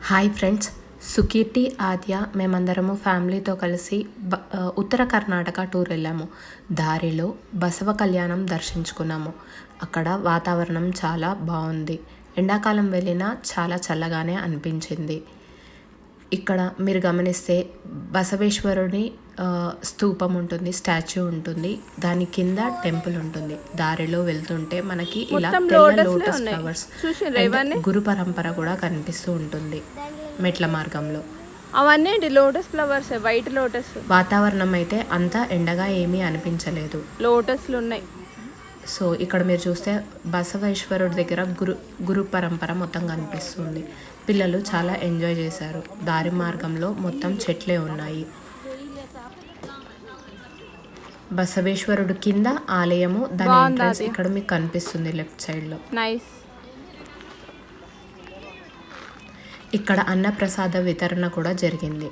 Hi friends, సుకీర్తి ఆద్య మేమందరము ఫ్యామిలీతో కలిసి ఉత్తర కర్ణాటక టూర్ వెళ్ళాము. దారిలో బసవ కళ్యాణం దర్శించుకున్నాము. అక్కడ వాతావరణం చాలా బాగుంది. ఎండాకాలం వెళ్ళినా చాలా చల్లగానే అనిపించింది. ఇక్కడ మీరు గమనిస్తే బసవేశ్వరుని స్తూపం ఉంటుంది, స్టాచ్యూ ఉంటుంది. దాని కింద టెంపుల్ ఉంటుంది. దారిలో వెళ్తుంటే మనకి ఇలా తెల్ల లోటస్ ఫ్లవర్స్ గురు పరంపర కూడా కనిపిస్తూ ఉంటుంది మెట్ల మార్గంలో. అవన్నీ లోటస్ ఫ్లవర్స్, వైట్ లోటస్. వాతావరణం అయితే అంత ఎండగా ఏమీ అనిపించలేదు. లోటస్లు ఉన్నాయి. సో ఇక్కడ మీరు చూస్తే బసవేశ్వరుడి దగ్గర గురు పరంపర మొత్తం కనిపిస్తుంది. పిల్లలు చాలా ఎంజాయ్ చేశారు. దారి మార్గంలో మొత్తం చెట్లే ఉన్నాయి. బసవేశ్వరుడు కింద ఆలయము, దాని ఎంట్రన్స్ ఇక్కడ మీకు కనిపిస్తుంది లెఫ్ట్ సైడ్ లో. నైస్. ఇక్కడ అన్నప్రసాద వితరణ కూడా జరిగింది.